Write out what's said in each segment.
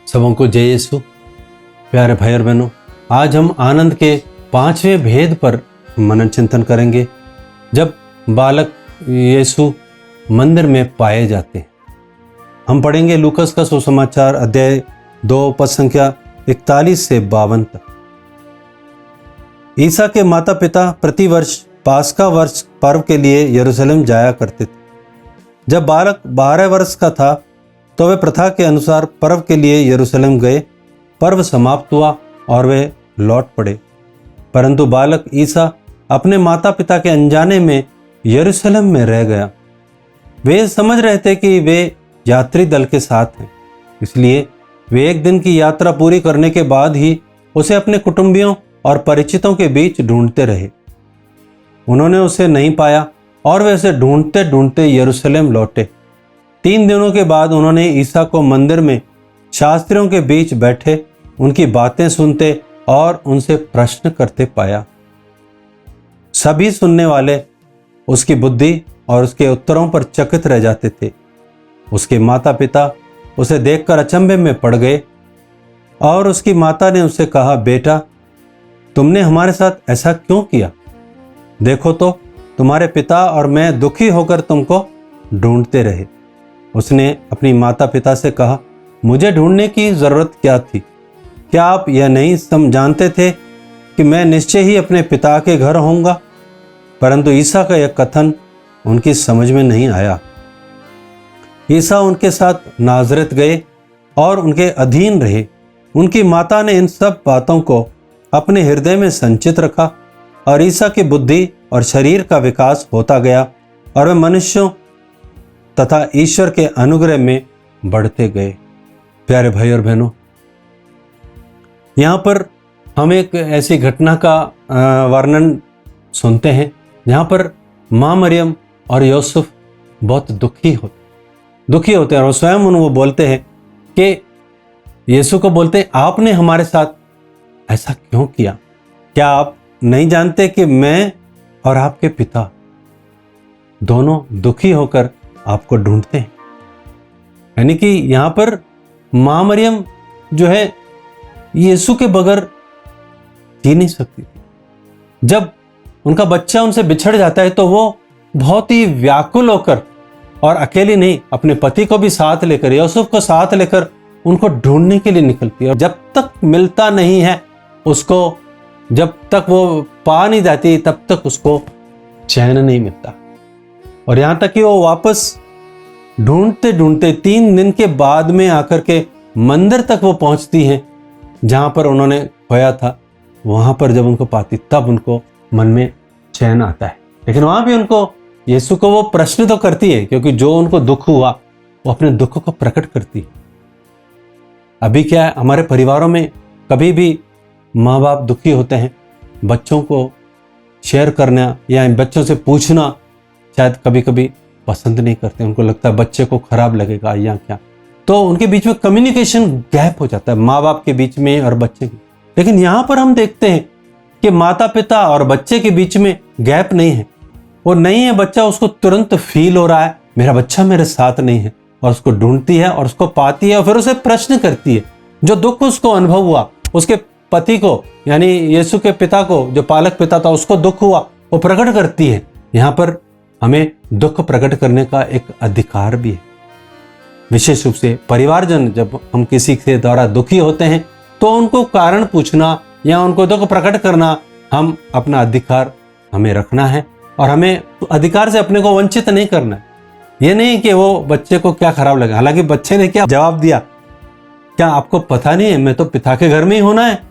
सबों को जय यीशु। प्यारे भाई और बहनों, आज हम आनंद के 5वें भेद पर मनन चिंतन करेंगे। जब बालक यीशु मंदिर में पाए जाते हैं, हम पढ़ेंगे लूकस का सुसमाचार अध्याय 2 पद संख्या 41 से 52 तक। ईसा के माता पिता प्रतिवर्ष पास्का वर्ष पर्व के लिए यरूशलेम जाया करते थे। जब बालक 12 वर्ष का था तो वे प्रथा के अनुसार पर्व के लिए यरूशलेम गए। पर्व समाप्त हुआ और वे लौट पड़े, परंतु बालक ईसा अपने माता पिता के अनजाने में यरूशलेम में रह गया। वे समझ रहे थे कि वे यात्री दल के साथ हैं, इसलिए वे एक दिन की यात्रा पूरी करने के बाद ही उसे अपने कुटुंबियों और परिचितों के बीच ढूंढते रहे। उन्होंने उसे नहीं पाया और वे उसे ढूंढते ढूंढते यरूशलेम लौटे। 3 दिनों के बाद उन्होंने ईसा को मंदिर में शास्त्रियों के बीच बैठे उनकी बातें सुनते और उनसे प्रश्न करते पाया। सभी सुनने वाले उसकी बुद्धि और उसके उत्तरों पर चकित रह जाते थे। उसके माता पिता उसे देखकर अचंभे में पड़ गए और उसकी माता ने उसे कहा, बेटा, तुमने हमारे साथ ऐसा क्यों किया? देखो तो तुम्हारे पिता और मैं दुखी होकर तुमको ढूंढते रहे। उसने अपनी माता पिता से कहा, मुझे ढूंढने की जरूरत क्या थी? क्या आप यह नहीं जानते थे कि मैं निश्चय ही अपने पिता के घर होऊंगा? परंतु ईसा का यह कथन उनकी समझ में नहीं आया। ईसा उनके साथ नाजरत गए और उनके अधीन रहे। उनकी माता ने इन सब बातों को अपने हृदय में संचित रखा और ईसा की बुद्धि और शरीर का विकास होता गया और वे मनुष्यों तथा ईश्वर के अनुग्रह में बढ़ते गए। प्यारे भाई और बहनों, यहाँ पर हम एक ऐसी घटना का वर्णन सुनते हैं जहाँ पर माँ मरियम और यूसुफ बहुत दुखी होते हैं और स्वयं वो बोलते हैं कि यीशु को बोलते हैं, आपने हमारे साथ ऐसा क्यों किया? क्या आप नहीं जानते कि मैं और आपके पिता दोनों दुखी होकर आपको ढूंढते हैं? यानी कि यहां पर मां मरियम जो है यीशु के बगैर जी नहीं सकती थी। जब उनका बच्चा उनसे बिछड़ जाता है तो वो बहुत ही व्याकुल होकर और अकेली नहीं, अपने पति को भी साथ लेकर, यूसुफ को साथ लेकर उनको ढूंढने के लिए निकलती है। और जब तक मिलता नहीं है उसको, जब तक वो पा नहीं जाती, तब तक उसको चैन नहीं मिलता। और यहां तक कि वो वापस ढूंढते ढूंढते 3 दिन के बाद में आकर के मंदिर तक वो पहुंचती हैं जहां पर उन्होंने खोया था। वहां पर जब उनको पाती तब उनको मन में चैन आता है। लेकिन वहां भी उनको यीशु को वो प्रश्न तो करती है, क्योंकि जो उनको दुख हुआ वो अपने दुख को प्रकट करती है। अभी क्या है, हमारे परिवारों में कभी भी माँ बाप दुखी होते हैं, बच्चों को शेयर करना या बच्चों से पूछना शायद कभी कभी पसंद नहीं करते। उनको लगता है बच्चे को खराब लगेगा या क्या, तो उनके बीच में कम्युनिकेशन गैप हो जाता है माँ बाप के बीच में और बच्चे के। लेकिन यहाँ पर हम देखते हैं कि माता पिता और बच्चे के बीच में गैप नहीं है। वो नहीं है बच्चा, उसको तुरंत फील हो रहा है मेरा बच्चा मेरे साथ नहीं है, और उसको ढूंढती है और उसको पाती है और फिर उसे प्रश्न करती है। जो दुख उसको अनुभव हुआ, उसके पति को यानी यीशु के पिता को, जो पालक पिता था, उसको दुख हुआ, वो प्रकट करती है। यहाँ पर हमें दुख प्रकट करने का एक अधिकार भी है। विशेष रूप से परिवारजन, जब हम किसी के द्वारा दुखी होते हैं तो उनको कारण पूछना या उनको दुख प्रकट करना, हम अपना अधिकार हमें रखना है और हमें अधिकार से अपने को वंचित नहीं करना है। ये नहीं कि वो बच्चे को क्या खराब लगा। हालांकि बच्चे ने क्या जवाब दिया, क्या आपको पता नहीं है मैं तो पिता के घर में ही होना है?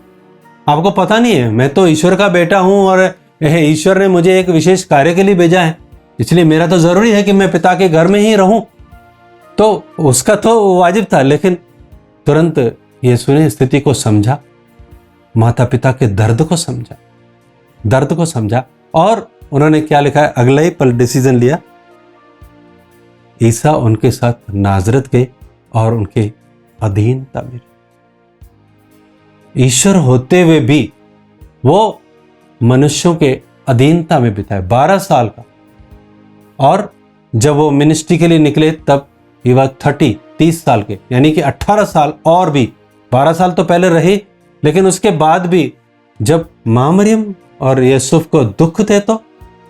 आपको पता नहीं है मैं तो ईश्वर का बेटा हूं और ईश्वर ने मुझे एक विशेष कार्य के लिए भेजा है, इसलिए मेरा तो जरूरी है कि मैं पिता के घर में ही रहूं। तो उसका तो वाजिब था, लेकिन तुरंत यीशु ने स्थिति को समझा, माता पिता के दर्द को समझा और उन्होंने क्या लिखा है, अगला ही पल डिसीजन लिया। ईसा उनके साथ नाजरत गए और उनके अधीनता में। ईश्वर होते हुए भी वो मनुष्यों के अधीनता में बिताए 12 साल का, और जब वो मिनिस्ट्री के लिए निकले तब ही वह 30 साल के, यानी कि 18 साल और भी 12 साल तो पहले रही, लेकिन उसके बाद भी जब माँ मरियम और यूसुफ को दुख थे तो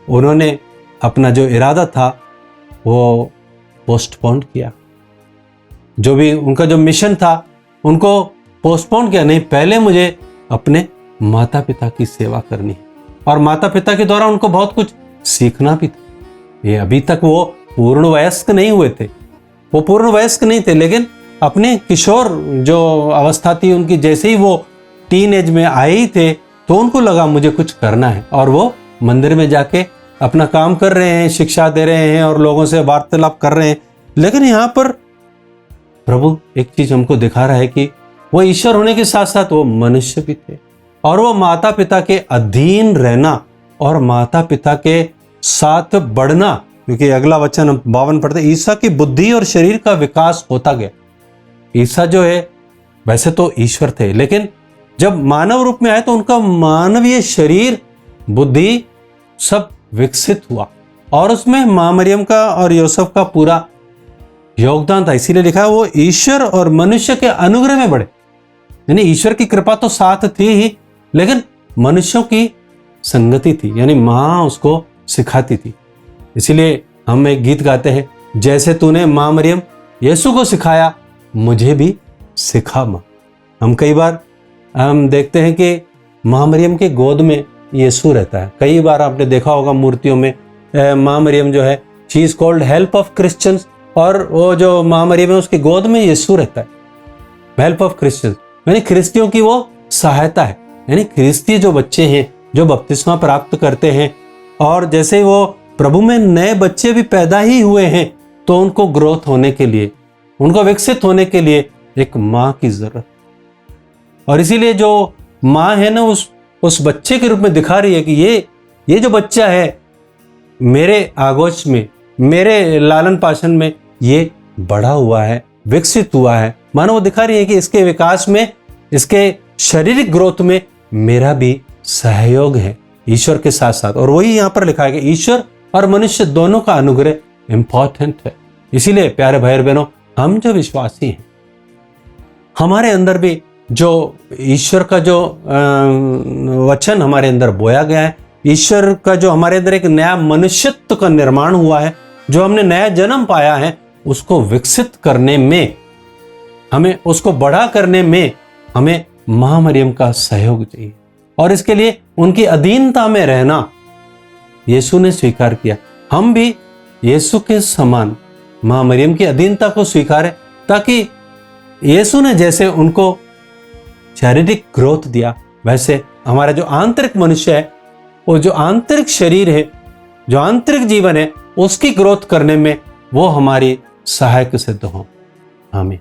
उन्होंने अपना जो इरादा था वो पोस्टपोन किया। जो भी उनका जो मिशन था उनको पोस्टपोन किया। नहीं, पहले मुझे अपने माता पिता की सेवा करनी है, और माता पिता के द्वारा उनको बहुत कुछ सीखना भी था। ये अभी तक वो पूर्ण वयस्क नहीं हुए थे, वो पूर्ण वयस्क नहीं थे, लेकिन अपने किशोर जो अवस्था थी उनकी, जैसे ही वो टीन एज में आए ही थे तो उनको लगा मुझे कुछ करना है, और वो मंदिर में जाके अपना काम कर रहे हैं, शिक्षा दे रहे हैं और लोगों से वार्तालाप कर रहे हैं। लेकिन यहाँ पर प्रभु एक चीज हमको दिखा रहा है कि वो ईश्वर होने के साथ साथ वो मनुष्य भी थे, और वो माता पिता के अधीन रहना और माता पिता के साथ बढ़ना, क्योंकि अगला वचन हम 52 पढ़ते, ईसा की बुद्धि और शरीर का विकास होता गया। ईसा जो है वैसे तो ईश्वर थे, लेकिन जब मानव रूप में आए तो उनका मानवीय शरीर, बुद्धि सब विकसित हुआ, और उसमें माँ मरियम का और यूसुफ का पूरा योगदान था। इसीलिए लिखा है वो ईश्वर और मनुष्य के अनुग्रह में बढ़े। यानी ईश्वर की कृपा तो साथ थी ही, लेकिन मनुष्यों की संगति थी, यानी माँ उसको सिखाती थी। इसीलिए हम एक गीत गाते हैं, जैसे तूने माँ मरियम यीशु को सिखाया मुझे भी सिखा माँ। हम कई बार हम देखते हैं कि माँ मरियम के गोद में यीशु रहता है। कई बार आपने देखा होगा मूर्तियों में माँ मरियम जो है, she is called help of Christians, और वो जो माँ मरियम है उसके गोद में यीशु रहता है। हेल्प ऑफ क्रिश्चियंस यानी ख्रिस्तियों की वो सहायता है। यानी ख्रिस्ती जो बच्चे हैं जो बपतिस्मा प्राप्त करते हैं, और जैसे वो प्रभु में नए बच्चे भी पैदा ही हुए हैं, तो उनको ग्रोथ होने के लिए, उनको विकसित होने के लिए एक माँ की जरूरत। और इसीलिए जो माँ है ना, उस बच्चे के रूप में दिखा रही है कि ये जो बच्चा है मेरे आगोश में, मेरे लालन पालन में ये बड़ा हुआ है, विकसित हुआ है। मानो वो दिखा रही है कि इसके विकास में, इसके शारीरिक ग्रोथ में मेरा भी सहयोग है ईश्वर के साथ साथ। और वही यहां पर लिखा है कि ईश्वर और मनुष्य दोनों का अनुग्रह इंपॉर्टेंट है। इसीलिए प्यारे भाई बहनों, हम जो विश्वासी हैं, हमारे अंदर भी जो ईश्वर का जो वचन हमारे अंदर बोया गया है, ईश्वर का जो हमारे अंदर एक नया मनुष्यत्व का निर्माण हुआ है, जो हमने नया जन्म पाया है, उसको विकसित करने में, हमें उसको बड़ा करने में हमें माँ मरियम का सहयोग चाहिए। और इसके लिए उनकी अधीनता में रहना यीशु ने स्वीकार किया। हम भी यीशु के समान माँ मरियम की अधीनता को स्वीकारें, ताकि यीशु ने जैसे उनको शारीरिक ग्रोथ दिया, वैसे हमारा जो आंतरिक मनुष्य है, वो जो आंतरिक शरीर है, जो आंतरिक जीवन है, उसकी ग्रोथ करने में वो हमारी सहायक सिद्ध हो। आमीन।